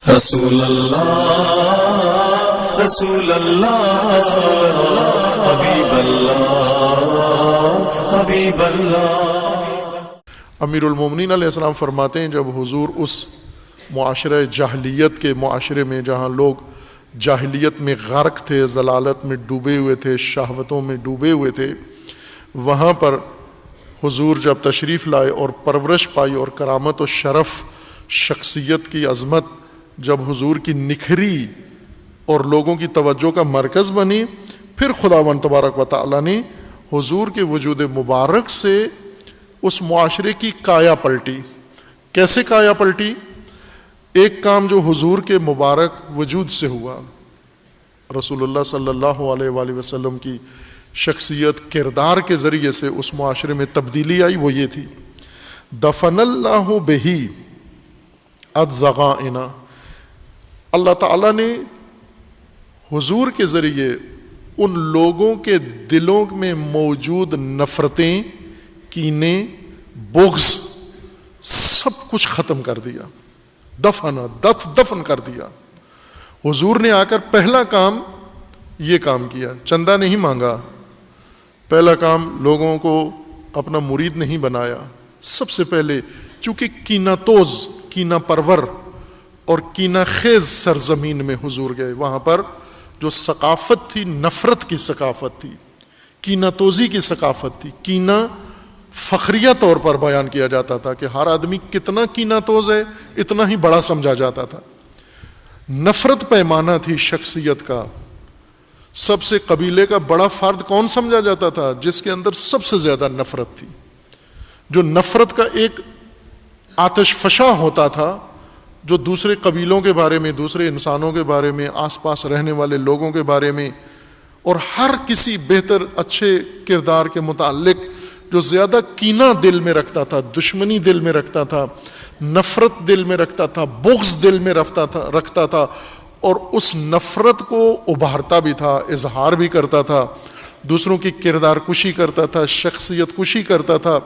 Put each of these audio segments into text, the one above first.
رسول اللہ رسول اللہ حبیب اللہ حبیب اللہ۔ امیر المومنین علیہ السلام فرماتے ہیں جب حضور اس معاشرہ جاہلیت کے معاشرے میں جہاں لوگ جاہلیت میں غرق تھے، ضلالت میں ڈوبے ہوئے تھے، شہوتوں میں ڈوبے ہوئے تھے، وہاں پر حضور جب تشریف لائے اور پرورش پائی اور کرامت و شرف شخصیت کی عظمت جب حضور کی نکھری اور لوگوں کی توجہ کا مرکز بنی، پھر خداوند تبارک و تعالیٰ نے حضور کے وجود مبارک سے اس معاشرے کی کایا پلٹی۔ کیسے کایا پلٹی؟ ایک کام جو حضور کے مبارک وجود سے ہوا، رسول اللہ صلی اللہ علیہ وآلہ وسلم کی شخصیت کردار کے ذریعے سے اس معاشرے میں تبدیلی آئی، وہ یہ تھی، دفن اللہ بہی الضغائن، اللہ تعالیٰ نے حضور کے ذریعے ان لوگوں کے دلوں میں موجود نفرتیں، کینے، بغض سب کچھ ختم کر دیا، دفن کر دیا۔ حضور نے آ کر پہلا کام یہ کام کیا، چندہ نہیں مانگا، پہلا کام لوگوں کو اپنا مرید نہیں بنایا، سب سے پہلے چونکہ کینہ توز، کینہ پرور اور کینہ خیز سرزمین میں حضور گئے، وہاں پر جو ثقافت تھی نفرت کی ثقافت تھی، کینہ توزی کی ثقافت تھی، کینہ فخریہ طور پر بیان کیا جاتا تھا کہ ہر آدمی کتنا کینہ توز ہے اتنا ہی بڑا سمجھا جاتا تھا، نفرت پیمانہ تھی شخصیت کا، سب سے قبیلے کا بڑا فرد کون سمجھا جاتا تھا؟ جس کے اندر سب سے زیادہ نفرت تھی، جو نفرت کا ایک آتش فشاں ہوتا تھا، جو دوسرے قبیلوں کے بارے میں، دوسرے انسانوں کے بارے میں، آس پاس رہنے والے لوگوں کے بارے میں اور ہر کسی بہتر اچھے کردار کے متعلق جو زیادہ کینہ دل میں رکھتا تھا، دشمنی دل میں رکھتا تھا، نفرت دل میں رکھتا تھا، بغض دل میں رکھتا تھا اور اس نفرت کو ابھارتا بھی تھا، اظہار بھی کرتا تھا، دوسروں کی کردار کشی کرتا تھا، شخصیت کشی کرتا تھا،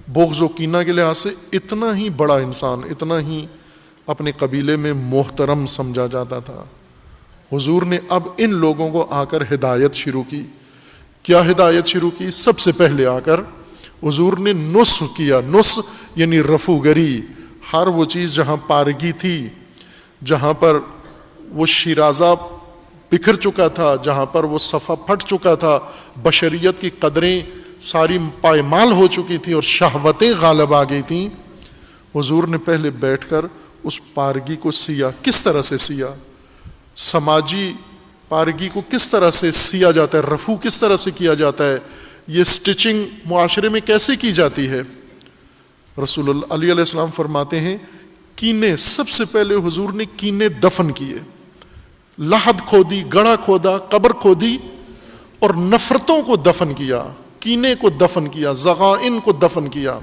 بغض و کینہ کے لحاظ سے اتنا ہی بڑا انسان، اتنا ہی اپنے قبیلے میں محترم سمجھا جاتا تھا۔ حضور نے اب ان لوگوں کو آ کر ہدایت شروع کی۔ کیا ہدایت شروع کی؟ سب سے پہلے آ کر حضور نے نصح کیا، نصح یعنی رفوگری، ہر وہ چیز جہاں پارگی تھی، جہاں پر وہ شیرازہ بکھر چکا تھا، جہاں پر وہ صفحہ پھٹ چکا تھا، بشریت کی قدریں ساری پائمال ہو چکی تھیں اور شہوتیں غالب آ گئی تھیں، حضور نے پہلے بیٹھ کر اس پارگی کو سیا۔ کس طرح سے سیا؟ سماجی پارگی کو کس طرح سے سیا جاتا ہے، رفو کس طرح سے کیا جاتا ہے، یہ سٹچنگ معاشرے میں کیسے کی جاتی ہے؟ رسول اللہ علیہ السلام فرماتے ہیں کینے، سب سے پہلے حضور نے کینے دفن کیے، لحد کھودی، گڑھا کھودا، قبر کھودی اور نفرتوں کو دفن کیا، کینے کو دفن کیا، ضغائن کو دفن کیا،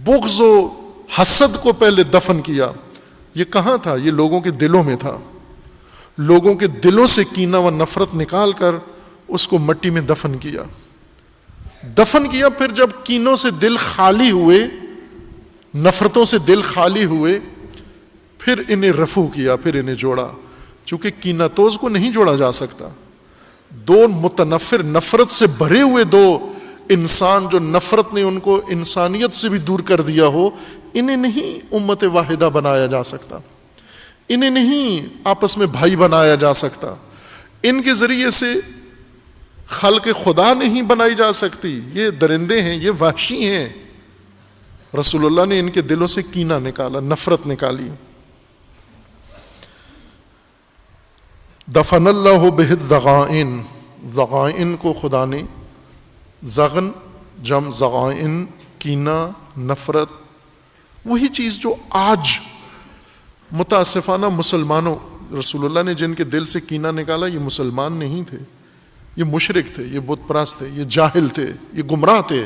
بغض و حسد کو پہلے دفن کیا۔ یہ کہاں تھا؟ یہ لوگوں کے دلوں میں تھا۔ لوگوں کے دلوں سے کینہ و نفرت نکال کر اس کو مٹی میں دفن کیا۔ پھر جب کینوں سے دل خالی ہوئے، نفرتوں سے دل خالی ہوئے، پھر انہیں رفو کیا، پھر انہیں جوڑا، چونکہ کینہ توز کو نہیں جوڑا جا سکتا۔ دو متنفر، نفرت سے بھرے ہوئے دو انسان جو نفرت نے ان کو انسانیت سے بھی دور کر دیا ہو، انہیں نہیں امت واحدہ بنایا جا سکتا، انہیں نہیں آپس میں بھائی بنایا جا سکتا، ان کے ذریعے سے خلق خدا نہیں بنائی جا سکتی۔ یہ درندے ہیں، یہ وحشی ہیں۔ رسول اللہ نے ان کے دلوں سے کینہ نکالا، نفرت نکالی۔ دفن اللہ بہ الضغائن، ضغائن کو خدا نے، زغن جم ضغائن، کینہ، نفرت، وہی چیز جو آج متاسفانہ مسلمانوں، رسول اللہ نے جن کے دل سے کینہ نکالا یہ مسلمان نہیں تھے، یہ مشرک تھے، یہ بت پرست تھے، یہ جاہل تھے، یہ گمراہ تھے،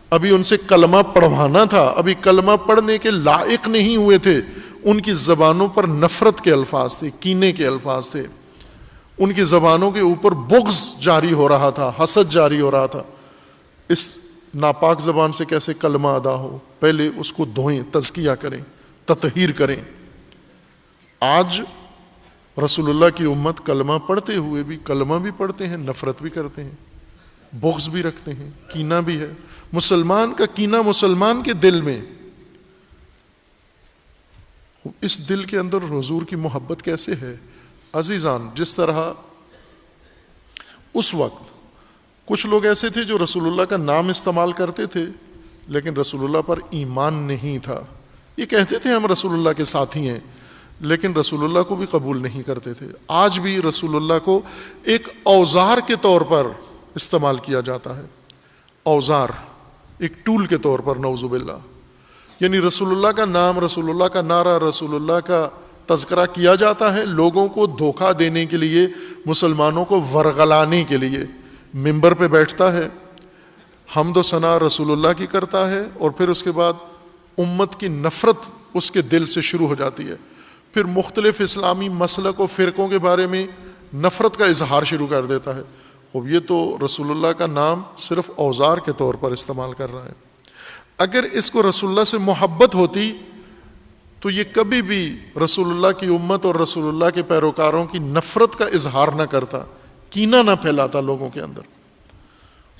ابھی ان سے کلمہ پڑھوانا تھا، ابھی کلمہ پڑھنے کے لائق نہیں ہوئے تھے، ان کی زبانوں پر نفرت کے الفاظ تھے، کینے کے الفاظ تھے، ان کی زبانوں کے اوپر بغض جاری ہو رہا تھا، حسد جاری ہو رہا تھا۔ اس ناپاک زبان سے کیسے کلمہ ادا ہو؟ پہلے اس کو دھوئیں، تزکیہ کریں، تطہیر کریں۔ آج رسول اللہ کی امت کلمہ پڑھتے ہوئے بھی کلمہ بھی پڑھتے ہیں، نفرت بھی کرتے ہیں، بغض بھی رکھتے ہیں، کینہ بھی ہے۔ مسلمان کا کینہ مسلمان کے دل میں، اس دل کے اندر حضور کی محبت کیسے ہے؟ عزیزان، جس طرح اس وقت کچھ لوگ ایسے تھے جو رسول اللہ کا نام استعمال کرتے تھے لیکن رسول اللہ پر ایمان نہیں تھا، یہ کہتے تھے ہم رسول اللہ کے ساتھی ہیں لیکن رسول اللہ کو بھی قبول نہیں کرتے تھے۔ آج بھی رسول اللہ کو ایک اوزار کے طور پر استعمال کیا جاتا ہے، اوزار، ایک ٹول کے طور پر، نعوذ باللہ۔ یعنی رسول اللہ کا نام، رسول اللہ کا نعرہ، رسول اللہ کا تذکرہ کیا جاتا ہے لوگوں کو دھوکہ دینے کے لیے، مسلمانوں کو ورغلانے کے لیے۔ ممبر پہ بیٹھتا ہے، حمد و ثنا رسول اللہ کی کرتا ہے، اور پھر اس کے بعد امت کی نفرت اس کے دل سے شروع ہو جاتی ہے۔ پھر مختلف اسلامی مسلک و فرقوں کے بارے میں نفرت کا اظہار شروع کر دیتا ہے۔ اب یہ تو رسول اللہ کا نام صرف اوزار کے طور پر استعمال کر رہا ہے۔ اگر اس کو رسول اللہ سے محبت ہوتی تو یہ کبھی بھی رسول اللہ کی امت اور رسول اللہ کے پیروکاروں کی نفرت کا اظہار نہ کرتا، کینہ نہ پھیلاتا لوگوں کے اندر۔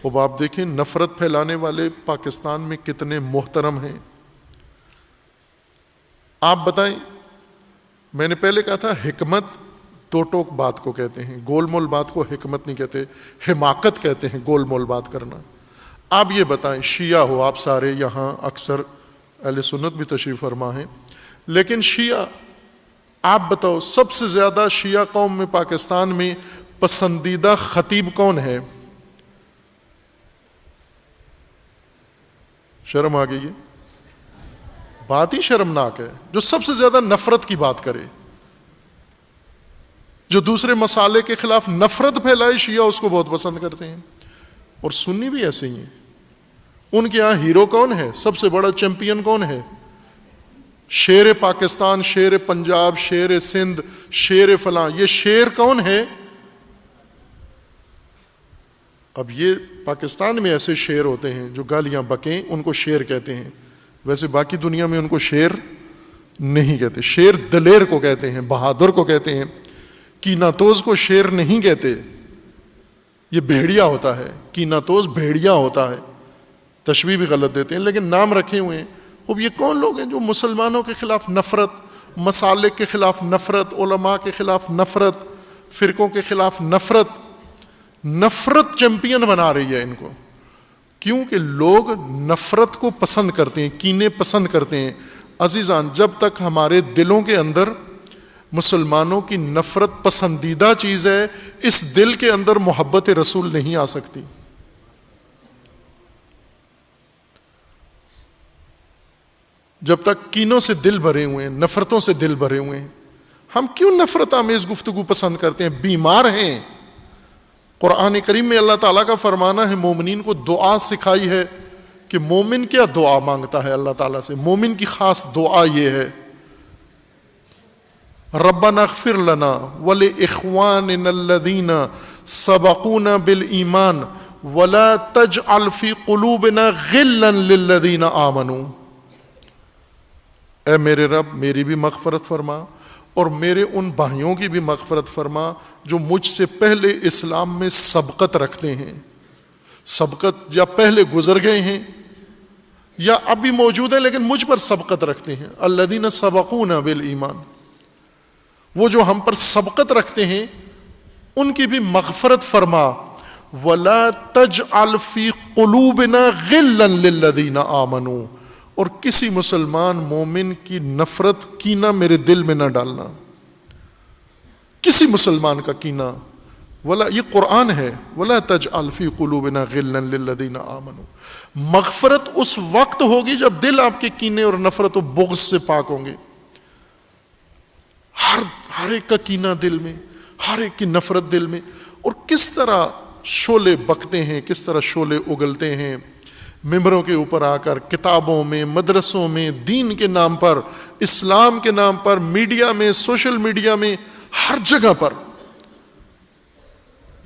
اب آپ دیکھیں نفرت پھیلانے والے پاکستان میں کتنے محترم ہیں۔ آپ بتائیں، میں نے پہلے کہا تھا حکمت دو ٹوک بات کو کہتے ہیں، گول مول بات کو حکمت نہیں کہتے، حماقت کہتے ہیں گول مول بات کرنا۔ آپ یہ بتائیں، شیعہ ہو آپ سارے یہاں، اکثر اہل سنت بھی تشریف فرما ہیں، لیکن شیعہ، آپ بتاؤ سب سے زیادہ شیعہ قوم میں پاکستان میں پسندیدہ خطیب کون ہے؟ شرم آ گئی ہے، بات ہی شرمناک ہے۔ جو سب سے زیادہ نفرت کی بات کرے، جو دوسرے مسالے کے خلاف نفرت پھیلائے، شیعہ اس کو بہت پسند کرتے ہیں۔ اور سنی بھی ایسے ہی ہیں۔ ان کے یہاں ہیرو کون ہے؟ سب سے بڑا چیمپئن کون ہے؟ شیر پاکستان، شیر پنجاب، شیر سندھ، شیر فلاں، یہ شیر کون ہے؟ اب یہ پاکستان میں ایسے شیر ہوتے ہیں جو گالیاں بکیں، ان کو شیر کہتے ہیں، ویسے باقی دنیا میں ان کو شیر نہیں کہتے۔ شیر دلیر کو کہتے ہیں، بہادر کو کہتے ہیں، کینہ توز کو شیر نہیں کہتے، یہ بھیڑیا ہوتا ہے، کینہ توز بھیڑیا ہوتا ہے، تشبیہ بھی غلط دیتے ہیں لیکن نام رکھے ہوئے ہیں۔ اب یہ کون لوگ ہیں جو مسلمانوں کے خلاف نفرت، مسالک کے خلاف نفرت، علماء کے خلاف نفرت، فرقوں کے خلاف نفرت چیمپئن بنا رہی ہے ان کو؟ کیونکہ لوگ نفرت کو پسند کرتے ہیں، کینے پسند کرتے ہیں۔ عزیزان، جب تک ہمارے دلوں کے اندر مسلمانوں کی نفرت پسندیدہ چیز ہے، اس دل کے اندر محبت رسول نہیں آ سکتی۔ جب تک کینوں سے دل بھرے ہوئے ہیں، نفرتوں سے دل بھرے ہوئے ہیں، ہم کیوں نفرت آمیز گفتگو پسند کرتے ہیں؟ بیمار ہیں۔ قرآن کریم میں اللہ تعالیٰ کا فرمانا ہے، مومنین کو دعا سکھائی ہے کہ مومن کیا دعا مانگتا ہے اللہ تعالیٰ سے۔ مومن کی خاص دعا یہ ہے، ربنا اغفر لنا ولإخواننا الذین سبقونا بالایمان ولا تجعل فی قلوبنا غلا للذین آمنوا۔ اے میرے رب، میری بھی مغفرت فرما اور میرے ان بھائیوں کی بھی مغفرت فرما جو مجھ سے پہلے اسلام میں سبقت رکھتے ہیں، سبقت یا پہلے گزر گئے ہیں یا ابھی موجود ہیں لیکن مجھ پر سبقت رکھتے ہیں۔ الذین سبقونا بالایمان، وہ جو ہم پر سبقت رکھتے ہیں ان کی بھی مغفرت فرما۔ وَلَا تَجْعَلْ فِي قُلُوبِنَا غِلًّا لِلَّذِينَ آمَنُوا، اور کسی مسلمان مومن کی نفرت، کینہ میرے دل میں نہ ڈالنا، کسی مسلمان کا کینہ۔ ولا، یہ قرآن ہے، وَلَا تَجْعَلْ فِي قُلُوبِنَا غِلًّا لِلَّذِينَ آمَنُوا۔ مغفرت اس وقت ہوگی جب دل آپ کے کینے اور نفرت و بغض سے پاک ہوں گے۔ ہر ایک کا کینہ دل میں، ہر ایک کی نفرت دل میں، اور کس طرح شعلے بکتے ہیں، کس طرح شعلے اگلتے ہیں ممبروں کے اوپر آ کر، کتابوں میں، مدرسوں میں، دین کے نام پر، اسلام کے نام پر، میڈیا میں، سوشل میڈیا میں، ہر جگہ پر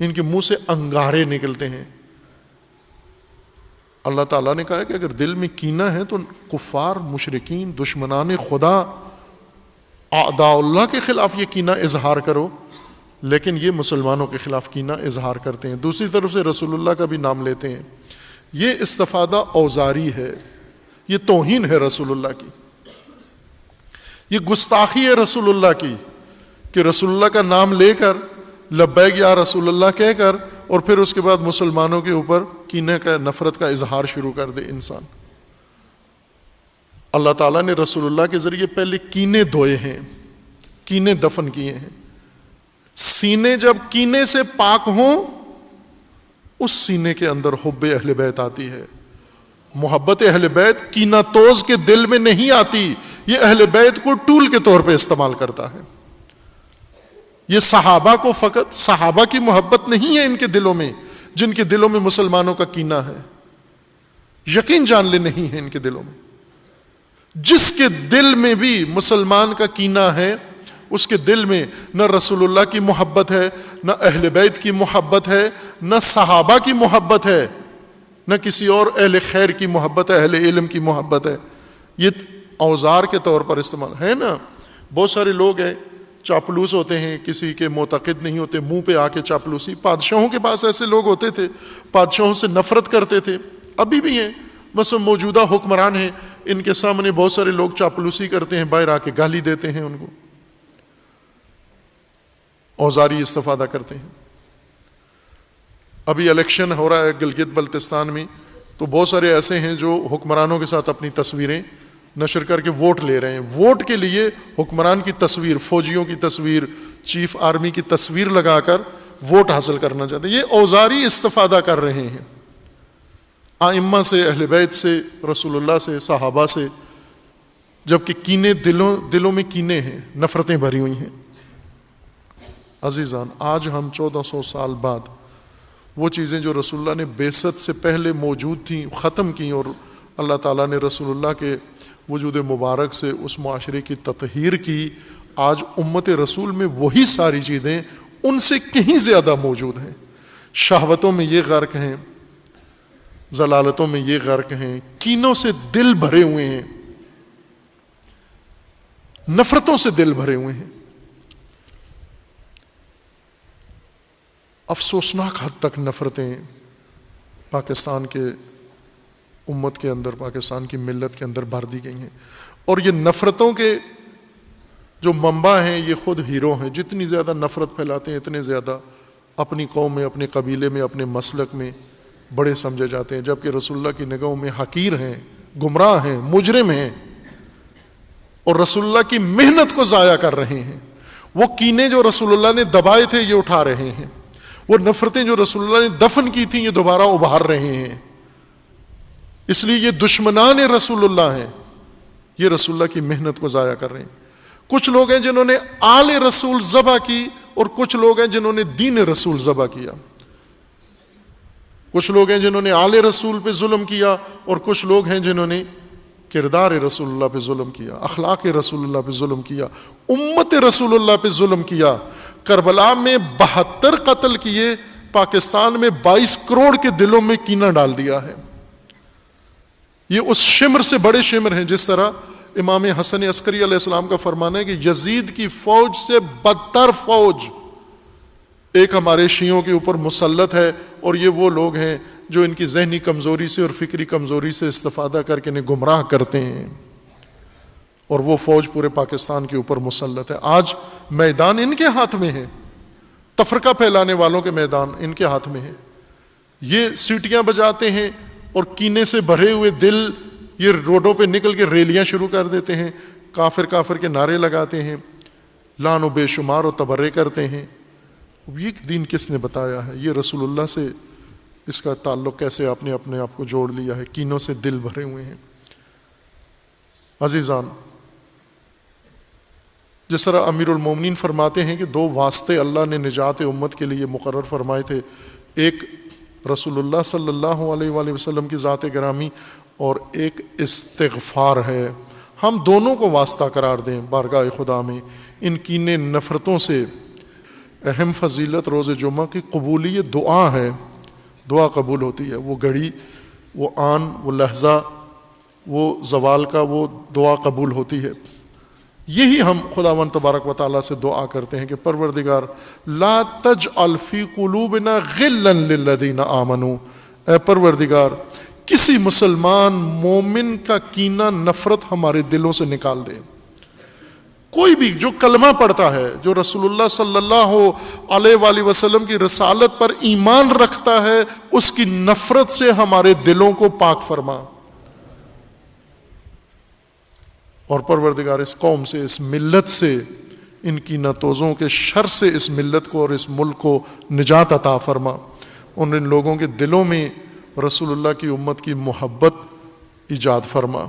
ان کے منہ سے انگارے نکلتے ہیں۔ اللہ تعالیٰ نے کہا ہے کہ اگر دل میں کینہ ہے تو کفار، مشرکین، دشمنان خدا اعداء اللہ کے خلاف یہ کینہ اظہار کرو، لیکن یہ مسلمانوں کے خلاف کینہ اظہار کرتے ہیں. دوسری طرف سے رسول اللہ کا بھی نام لیتے ہیں. یہ استفادہ اوزاری ہے، یہ توہین ہے رسول اللہ کی، یہ گستاخی ہے رسول اللہ کی کہ رسول اللہ کا نام لے کر لبیک یا رسول اللہ کہہ کر اور پھر اس کے بعد مسلمانوں کے اوپر کینے کا، نفرت کا اظہار شروع کر دے انسان. اللہ تعالیٰ نے رسول اللہ کے ذریعے پہلے کینے دھوئے ہیں، کینے دفن کیے ہیں. سینے جب کینے سے پاک ہوں، اس سینے کے اندر حب اہل بیت آتی ہے. محبت اہل بیت کینہ توز کے دل میں نہیں آتی، یہ اہل بیت کو ٹول کے طور پہ استعمال کرتا ہے. یہ صحابہ کو فقط صحابہ کی محبت نہیں ہے ان کے دلوں میں، جن کے دلوں میں مسلمانوں کا کینہ ہے. یقین جان لے نہیں ہے ان کے دلوں میں. جس کے دل میں بھی مسلمان کا کینہ ہے، اس کے دل میں نہ رسول اللہ کی محبت ہے، نہ اہل بیت کی محبت ہے، نہ صحابہ کی محبت ہے، نہ کسی اور اہل خیر کی محبت ہے، اہل علم کی محبت ہے. یہ اوزار کے طور پر استعمال ہے نا. بہت سارے لوگ ہیں چاپلوس ہوتے ہیں، کسی کے معتقد نہیں ہوتے، منہ پہ آ کے چاپلوسی. بادشاہوں کے پاس ایسے لوگ ہوتے تھے، بادشاہوں سے نفرت کرتے تھے، ابھی بھی ہیں. مثلا موجودہ حکمران ہیں، ان کے سامنے بہت سارے لوگ چاپلوسی کرتے ہیں، باہر آ کے گالی دیتے ہیں ان کو، اوزاری استفادہ کرتے ہیں. ابھی الیکشن ہو رہا ہے گلگت بلتستان میں، تو بہت سارے ایسے ہیں جو حکمرانوں کے ساتھ اپنی تصویریں نشر کر کے ووٹ لے رہے ہیں. ووٹ کے لیے حکمران کی تصویر، فوجیوں کی تصویر، چیف آرمی کی تصویر لگا کر ووٹ حاصل کرنا چاہتے ہیں. یہ اوزاری استفادہ کر رہے ہیں ائمہ سے، اہل بیت سے، رسول اللہ سے، صحابہ سے، جبکہ کینے دلوں میں کینے ہیں، نفرتیں بھری ہوئی ہیں. عزیزان، آج ہم 1400 سال بعد وہ چیزیں جو رسول اللہ نے بعثت سے پہلے موجود تھیں ختم کی، اور اللہ تعالیٰ نے رسول اللہ کے وجود مبارک سے اس معاشرے کی تطہیر کی. آج امت رسول میں وہی ساری چیزیں ان سے کہیں زیادہ موجود ہیں. شہوتوں میں یہ غرق ہیں، ضلالتوں میں یہ غرق ہیں، کینوں سے دل بھرے ہوئے ہیں، نفرتوں سے دل بھرے ہوئے ہیں. افسوسناک حد تک نفرتیں پاکستان کے امت کے اندر، پاکستان کی ملت کے اندر بھر دی گئی ہیں. اور یہ نفرتوں کے جو منبع ہیں یہ خود ہیرو ہیں. جتنی زیادہ نفرت پھیلاتے ہیں اتنے زیادہ اپنی قوم میں، اپنے قبیلے میں، اپنے مسلک میں بڑے سمجھے جاتے ہیں، جبکہ رسول اللہ کی نگاہوں میں حقیر ہیں، گمراہ ہیں، مجرم ہیں، اور رسول اللہ کی محنت کو ضائع کر رہے ہیں. وہ کینے جو رسول اللہ نے دبائے تھے یہ اٹھا رہے ہیں، وہ نفرتیں جو رسول اللہ نے دفن کی تھیں یہ دوبارہ ابھار رہے ہیں. اس لیے یہ دشمنان رسول اللہ ہیں، یہ رسول اللہ کی محنت کو ضائع کر رہے ہیں. کچھ لوگ ہیں جنہوں نے آل رسول ذبح کی، اور کچھ لوگ ہیں جنہوں نے دین رسول ذبح کیا. کچھ لوگ ہیں جنہوں نے آل رسول پہ ظلم کیا، اور کچھ لوگ ہیں جنہوں نے کردار رسول اللہ پہ ظلم کیا، اخلاق رسول اللہ پہ ظلم کیا، امت رسول اللہ پہ ظلم کیا. کربلا میں 72 قتل کیے، پاکستان میں 22 کروڑ کے دلوں میں کینہ ڈال دیا ہے. یہ اس شمر سے بڑے شمر ہیں. جس طرح امام حسن عسکری علیہ السلام کا فرمان ہے کہ یزید کی فوج سے بدتر فوج ایک ہمارے شیعوں کے اوپر مسلط ہے، اور یہ وہ لوگ ہیں جو ان کی ذہنی کمزوری سے اور فکری کمزوری سے استفادہ کر کے انہیں گمراہ کرتے ہیں، اور وہ فوج پورے پاکستان کے اوپر مسلط ہے. آج میدان ان کے ہاتھ میں ہے، تفرقہ پھیلانے والوں کے میدان ان کے ہاتھ میں ہے. یہ سیٹیاں بجاتے ہیں اور کینے سے بھرے ہوئے دل یہ روڈوں پہ نکل کے ریلیاں شروع کر دیتے ہیں، کافر کافر کے نعرے لگاتے ہیں، لعن و بے شمار و تبرے کرتے ہیں. یہ دین کس نے بتایا ہے؟ یہ رسول اللہ سے اس کا تعلق کیسے آپ نے اپنے آپ کو جوڑ لیا ہے؟ کینوں سے دل بھرے ہوئے ہیں. عزیزان، جس طرح امیر المومنین فرماتے ہیں کہ 2 واسطے اللہ نے نجات امت کے لیے مقرر فرمائے تھے، ایک رسول اللہ صلی اللہ علیہ وآلہ وسلم کی ذات گرامی، اور ایک استغفار ہے. ہم دونوں کو واسطہ قرار دیں بارگاہ خدا میں. ان کینے نفرتوں سے اہم فضیلت روز جمعہ کی قبولیت دعا ہے. دعا قبول ہوتی ہے. وہ گھڑی، وہ آن، وہ لحظہ، وہ زوال کا وہ دعا قبول ہوتی ہے. یہی ہم خداوند تبارک و تعالیٰ سے دعا کرتے ہیں کہ پروردگار لا تجعل فی قلوبنا غلا للذین آمنوا، اے پروردگار کسی مسلمان مومن کا کینہ نفرت ہمارے دلوں سے نکال دے. کوئی بھی جو کلمہ پڑھتا ہے، جو رسول اللہ صلی اللہ علیہ وآلہ وسلم کی رسالت پر ایمان رکھتا ہے، اس کی نفرت سے ہمارے دلوں کو پاک فرما. اور پروردگار اس قوم سے، اس ملت سے، ان کی نتوزوں کے شر سے اس ملت کو اور اس ملک کو نجات عطا فرما. ان لوگوں کے دلوں میں رسول اللہ کی امت کی محبت ایجاد فرما.